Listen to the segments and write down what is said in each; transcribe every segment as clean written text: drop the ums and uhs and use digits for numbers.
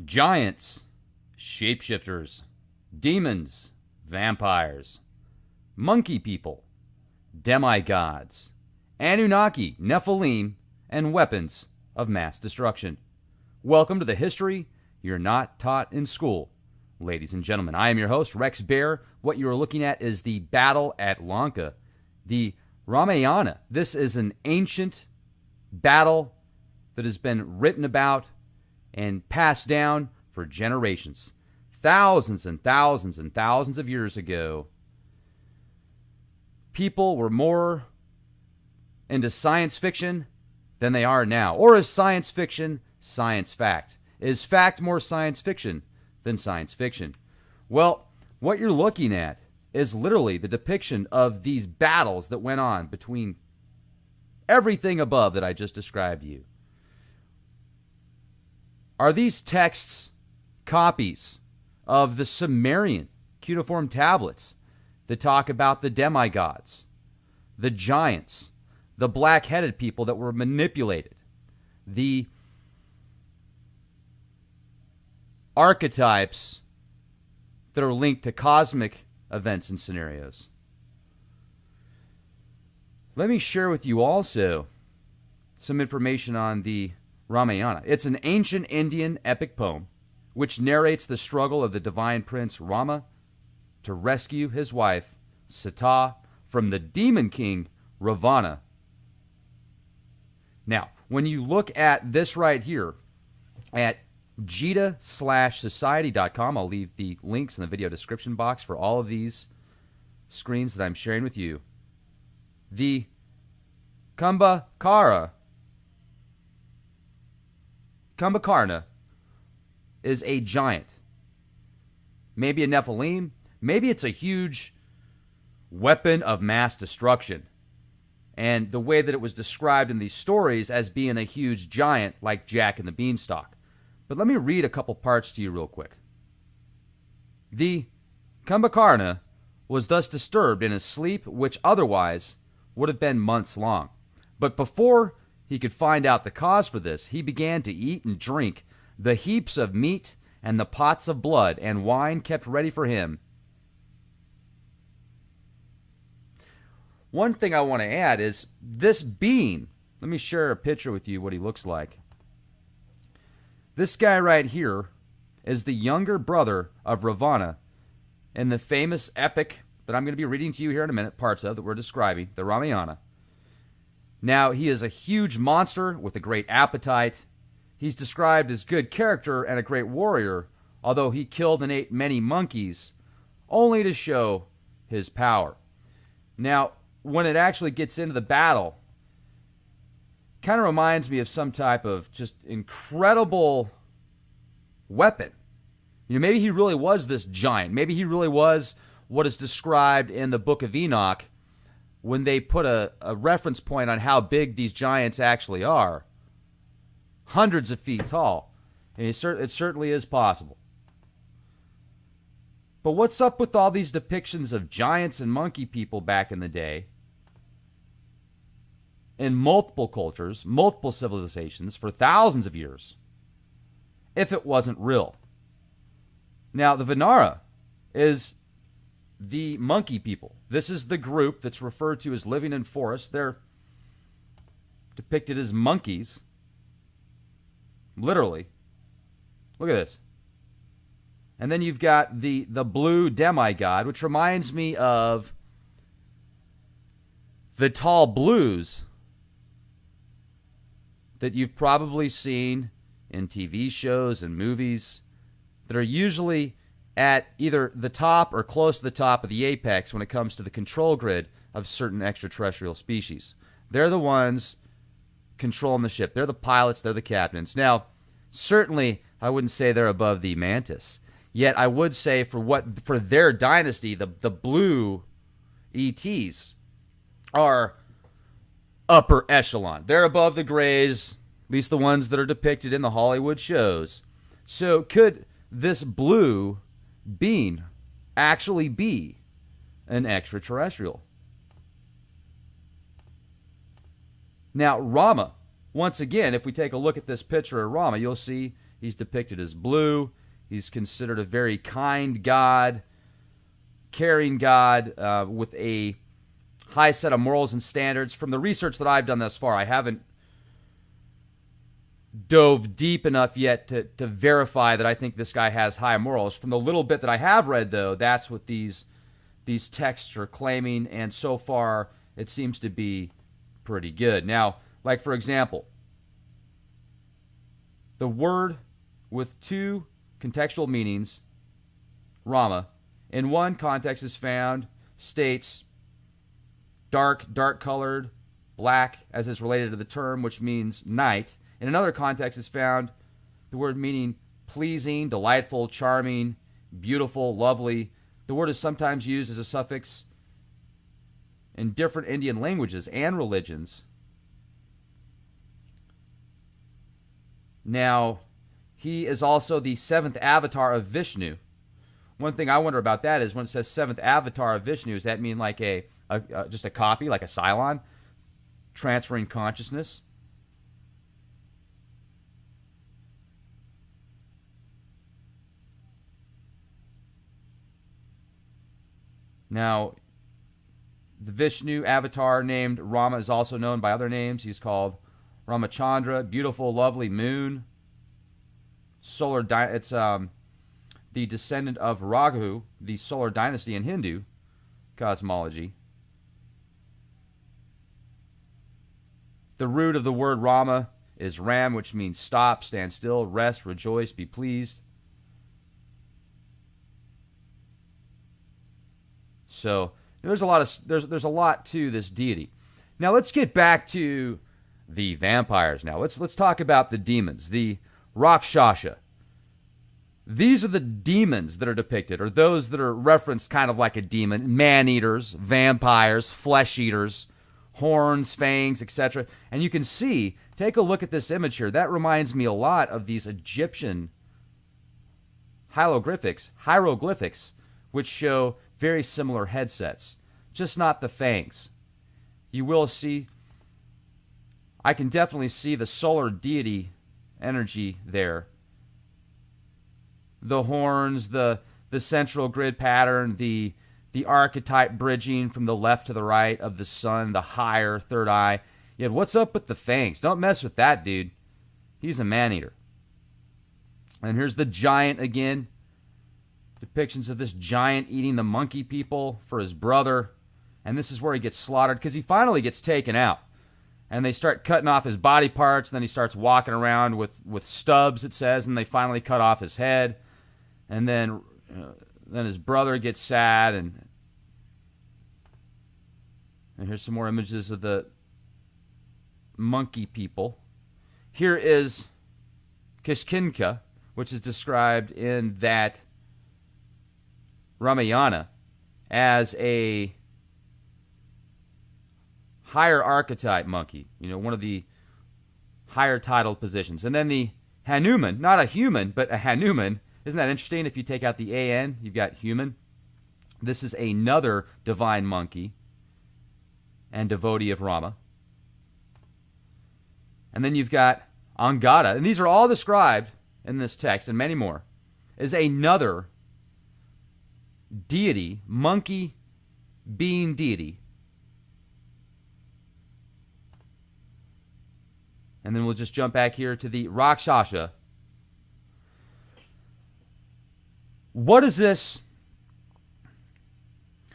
giants, shapeshifters, demons, vampires, monkey people, demigods, Anunnaki, Nephilim, and weapons of mass destruction. Welcome to the history you're not taught in school. Ladies and gentlemen, I am your host, Rex Bear. What you are looking at is the battle at Lanka, the Ramayana. This is an ancient battle that has been written about and passed down for generations. Thousands and thousands and thousands of years ago, people were more into science fiction than they are now. Or is science fiction science fact? Is fact more science fiction than science fiction? Well, what you're looking at is literally the depiction of these battles that went on between everything above that I just described to you. Are these texts copies of the Sumerian cuneiform tablets that talk about the demigods, the giants, the black-headed people that were manipulated, the archetypes that are linked to cosmic events and scenarios? Let me share with you also some information on the Ramayana. It's an ancient Indian epic poem which narrates the struggle of the divine prince Rama to rescue his wife Sita from the demon king Ravana. Now, when you look at this right here at jita/society.com, I'll leave the links in the video description box for all of these screens that I'm sharing with you. The Kumbhakarna is a giant. Maybe a Nephilim. Maybe it's a huge weapon of mass destruction. And the way that it was described in these stories as being a huge giant like Jack and the Beanstalk. But let me read a couple parts to you real quick. The Kumbhakarna was thus disturbed in his sleep, which otherwise would have been months long. But before he could find out the cause for this, he began to eat and drink the heaps of meat and the pots of blood and wine kept ready for him. One thing I want to add is this being, let me share a picture with you what he looks like. This guy right here is the younger brother of Ravana in the famous epic that I'm going to be reading to you here in a minute, parts of that we're describing, the Ramayana. Now, he is a huge monster with a great appetite. He's described as good character and a great warrior, although he killed and ate many monkeys, only to show his power. Now, when it actually gets into the battle, kind of reminds me of some type of just incredible weapon. You know, maybe he really was this giant. Maybe he really was what is described in the book of Enoch when they put a reference point on how big these giants actually are. Hundreds of feet tall. And it certainly is possible. But what's up with all these depictions of giants and monkey people back in the day? In multiple cultures, multiple civilizations for thousands of years, if it wasn't real. Now, the Vanara is the monkey people. This is the group that's referred to as living in forests. They're depicted as monkeys. Literally. Look at this. And then you've got the blue demigod, which reminds me of the tall blues that you've probably seen in TV shows and movies that are usually at either the top or close to the top of the apex when it comes to the control grid of certain extraterrestrial species. They're the ones controlling the ship. They're the pilots. They're the captains. Now, certainly, I wouldn't say they're above the mantis. Yet, I would say for their dynasty, the blue ETs are upper echelon. They're above the grays, at least the ones that are depicted in the Hollywood shows. So could this blue being actually be an extraterrestrial? Now, Rama once again, if we take a look at this picture of Rama, you'll see he's depicted as blue. He's considered a very kind god, caring god, with a high set of morals and standards. From the research that I've done thus far, I haven't dove deep enough yet to verify that I think this guy has high morals. From the little bit that I have read, though, that's what these texts are claiming, and so far it seems to be pretty good. Now, like for example, the word with two contextual meanings, Rama, in one context is found, states dark colored, black, as is related to the term, which means night. In another context is found the word meaning pleasing, delightful, charming, beautiful, lovely. The word is sometimes used as a suffix in different Indian languages and religions. Now, he is also the seventh avatar of Vishnu. One thing I wonder about that is when it says seventh avatar of Vishnu, does that mean like just a copy, like a Cylon, transferring consciousness? Now, the Vishnu avatar named Rama is also known by other names. He's called Ramachandra, beautiful, lovely moon. It's the descendant of Rahu, the solar dynasty in Hindu cosmology. The root of the word Rama is Ram, which means stop, stand still, rest, rejoice, be pleased. So there's a lot to this deity. Now let's get back to the vampires. Now let's talk about the demons, the Rakshasa. These are the demons that are depicted, or those that are referenced kind of like a demon: man-eaters, vampires, flesh-eaters, horns, fangs, etc. And you can see, take a look at this image here. That reminds me a lot of these Egyptian hieroglyphics, which show very similar headsets, just not the fangs. You will see, I can definitely see the solar deity energy there. The horns, the central grid pattern, the archetype bridging from the left to the right of the sun, the higher third eye. Yet what's up with the fangs? Don't mess with that dude. He's a man-eater. And here's the giant again. Depictions of this giant eating the monkey people for his brother. And this is where he gets slaughtered, because he finally gets taken out. And they start cutting off his body parts. And then he starts walking around with stubs, it says. And they finally cut off his head. And then his brother gets sad. And here's some more images of the monkey people. Here is Kishkinka, which is described in that Ramayana as a higher archetype monkey, one of the higher titled positions. And then the Hanuman, not a human, but a Hanuman. Isn't that interesting? If you take out the AN, you've got human. This is another divine monkey and devotee of Rama. And then you've got Angada, and these are all described in this text and many more, as another deity, monkey being deity. And then we'll just jump back here to the Rakshasa. What is this?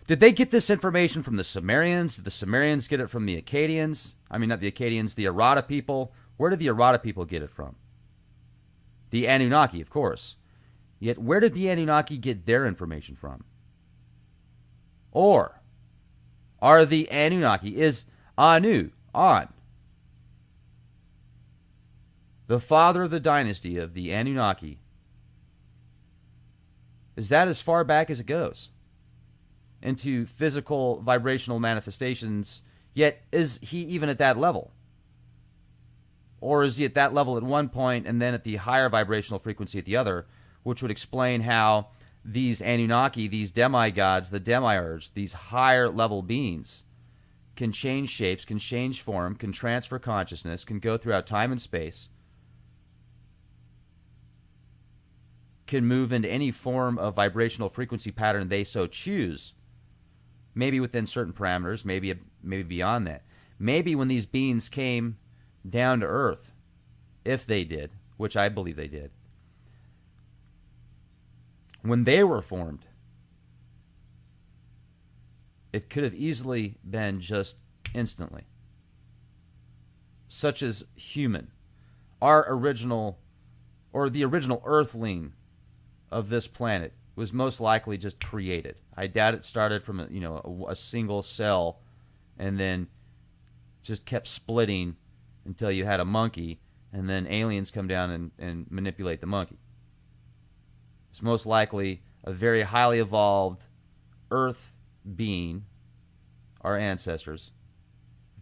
Did they get this information from the Sumerians? Did the Sumerians get it from the Akkadians? I mean, not the Akkadians, the Arata people. Where did the Arata people get it from? The Anunnaki, of course. Yet, where did the Anunnaki get their information from? Or are the Anunnaki, is Anu, An, the father of the dynasty of the Anunnaki, is that as far back as it goes into physical vibrational manifestations? Yet, is he even at that level? Or is he at that level at one point and then at the higher vibrational frequency at the other, which would explain how these Anunnaki, these demigods, the demiurge, these higher level beings, can change shapes, can change form, can transfer consciousness, can go throughout time and space, can move into any form of vibrational frequency pattern they so choose, maybe within certain parameters, maybe beyond that. Maybe when these beings came down to Earth, if they did, which I believe they did, when they were formed, it could have easily been just instantly. Such as human. Our original, or the original Earthling of this planet was most likely just created. I doubt it started from a single cell and then just kept splitting until you had a monkey, and then aliens come down and manipulate the monkey. It's most likely a very highly evolved Earth being, our ancestors,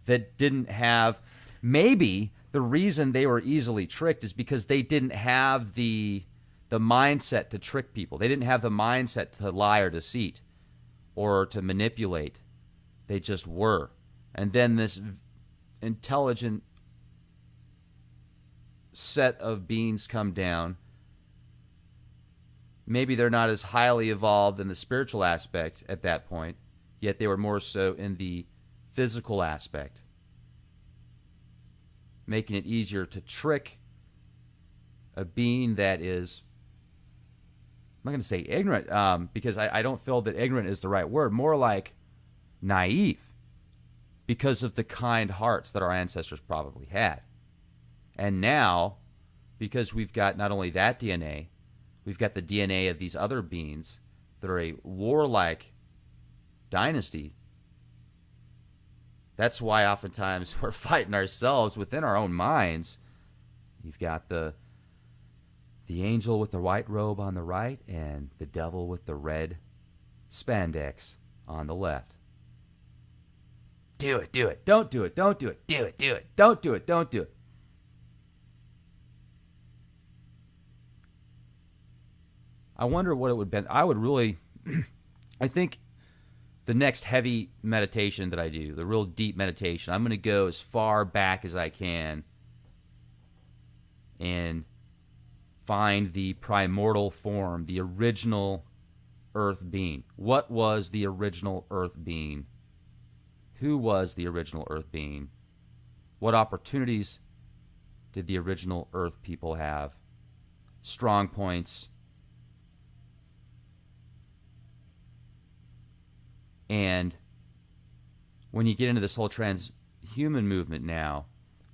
that didn't have, maybe the reason they were easily tricked is because they didn't have the mindset to trick people. They didn't have the mindset to lie or deceit or to manipulate. They just were. And then this intelligent set of beings come down. Maybe they're not as highly evolved in the spiritual aspect at that point, yet they were more so in the physical aspect, making it easier to trick a being that is, I'm not going to say ignorant, because I don't feel that ignorant is the right word, more like naive, because of the kind hearts that our ancestors probably had. And now, because we've got not only that DNA, we've got the DNA of these other beings that are a warlike dynasty. That's why oftentimes we're fighting ourselves within our own minds. You've got the angel with the white robe on the right and the devil with the red spandex on the left. Do it, do it, don't do it, don't do it, do it, don't do it, don't do it. I wonder what it would be. I would really, I think the next heavy meditation that I do, the real deep meditation, I'm going to go as far back as I can and find the primordial form, the original Earth being. What was the original Earth being? Who was the original Earth being? What opportunities did the original Earth people have? Strong points. And when you get into this whole transhuman movement now,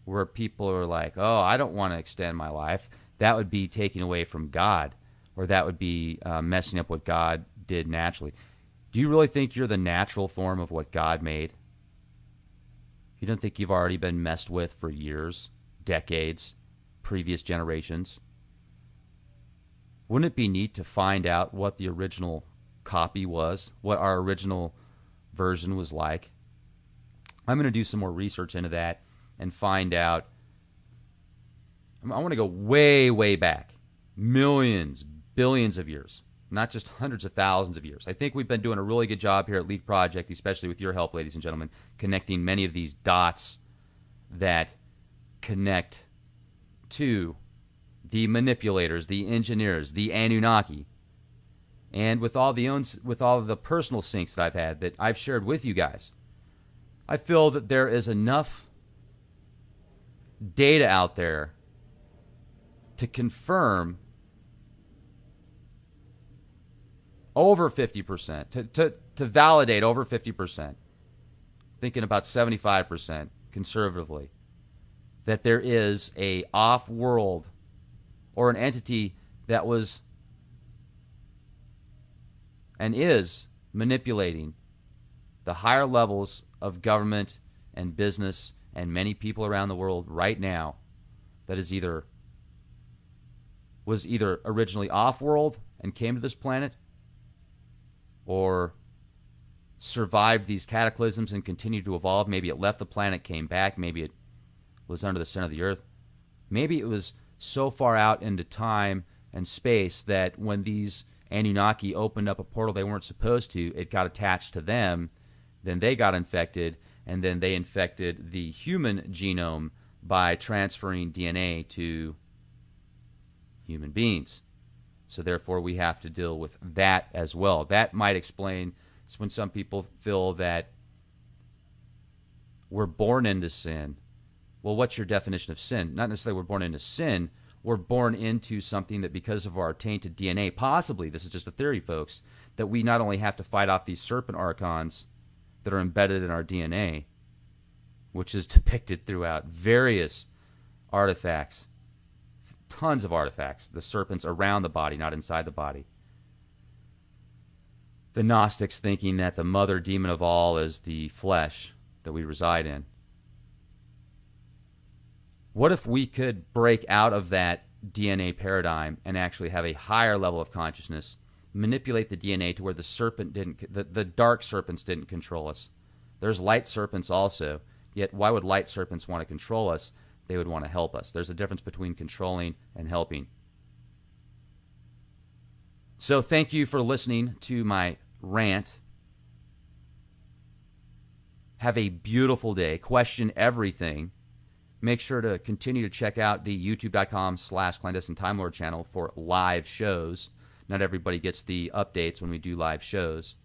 where people are like, oh, I don't want to extend my life, that would be taking away from God, or that would be messing up what God did naturally. Do you really think you're the natural form of what God made? You don't think you've already been messed with for years, decades, previous generations? Wouldn't it be neat to find out what the original copy was, what our original version was like? I'm going to do some more research into that and find out. I want to go way, way back. Millions, billions of years. Not just hundreds of thousands of years. I think we've been doing a really good job here at Lead Project, especially with your help, ladies and gentlemen, connecting many of these dots that connect to the manipulators, the engineers, the Anunnaki. And with all the personal syncs that I've had that I've shared with you guys, I feel that there is enough data out there to confirm over 50%, to validate over 50%, thinking about 75% conservatively, that there is a off-world or an entity that was and is manipulating the higher levels of government and business and many people around the world right now, that is was either originally off-world and came to this planet, or survived these cataclysms and continued to evolve. Maybe it left the planet, came back. Maybe it was under the center of the earth. Maybe it was so far out into time and space that when these Anunnaki opened up a portal they weren't supposed to, it got attached to them, then they got infected, and then they infected the human genome by transferring DNA to human beings. So therefore, we have to deal with that as well. That might explain when some people feel that we're born into sin. Well, what's your definition of sin? Not necessarily we're born into sin. We're born into something that because of our tainted DNA, possibly, this is just a theory, folks, that we not only have to fight off these serpent archons that are embedded in our DNA, which is depicted throughout various artifacts, tons of artifacts, the serpents around the body, not inside the body. The Gnostics thinking that the mother demon of all is the flesh that we reside in. What if we could break out of that DNA paradigm and actually have a higher level of consciousness, manipulate the DNA to where the serpent didn't, the dark serpents didn't control us? There's light serpents also, yet why would light serpents want to control us? They would want to help us. There's a difference between controlling and helping. So thank you for listening to my rant. Have a beautiful day. Question everything. Make sure to continue to check out the youtube.com/clandestine Time Lord channel for live shows. Not everybody gets the updates when we do live shows.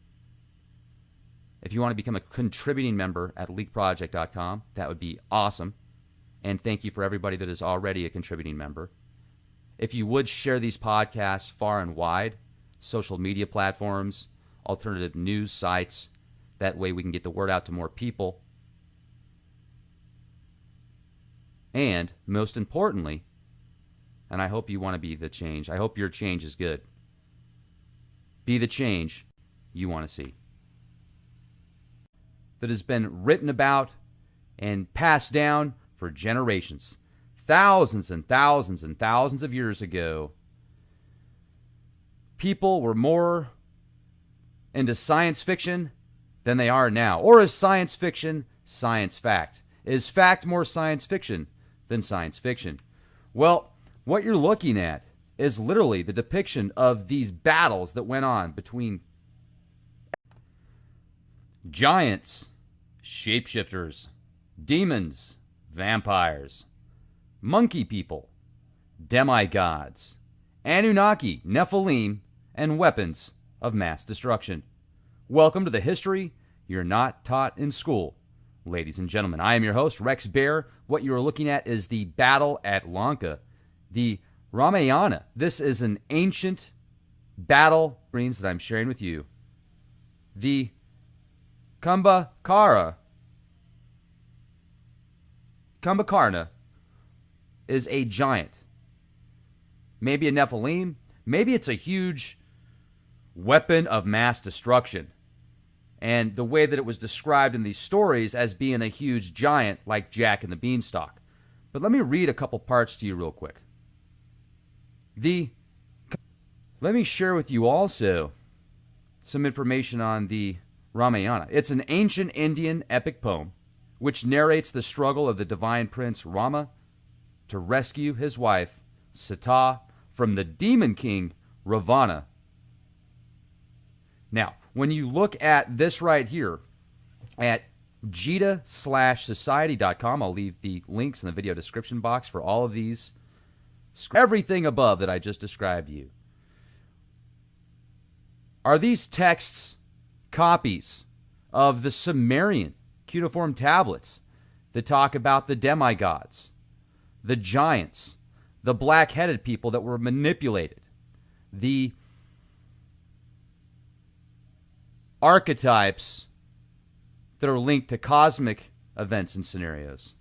If you want to become a contributing member at leakproject.com, that would be awesome. And thank you for everybody that is already a contributing member. If you would share these podcasts far and wide, social media platforms, alternative news sites, that way we can get the word out to more people. And most importantly, and I hope you want to be the change, I hope your change is good. Be the change you want to see. That has been written about and passed down for generations. Thousands and thousands and thousands of years ago, people were more into science fiction than they are now. Or is science fiction science fact? Is fact more science fiction than science fiction? Well, what you're looking at is literally the depiction of these battles that went on between giants, shapeshifters, demons, vampires, monkey people, demigods, Anunnaki, Nephilim, and weapons of mass destruction. Welcome to the history you're not taught in school. Ladies and gentlemen, I am your host, Rex Bear. What you are looking at is the battle at Lanka, the Ramayana. This is an ancient battle screens that I'm sharing with you. The Kumbhakarna is a giant. Maybe a Nephilim. Maybe it's a huge weapon of mass destruction. And the way that it was described in these stories as being a huge giant like Jack and the Beanstalk. But let me read a couple parts to you real quick. Let me share with you also some information on the Ramayana. It's an ancient Indian epic poem which narrates the struggle of the divine prince Rama to rescue his wife Sita from the demon king Ravana. Now, when you look at this right here at jita/society.com, I'll leave the links in the video description box for all of these, everything above that I just described to you. Are these texts copies of the Sumerian cuneiform tablets that talk about the demigods, the giants, the black-headed people that were manipulated, the archetypes that are linked to cosmic events and scenarios?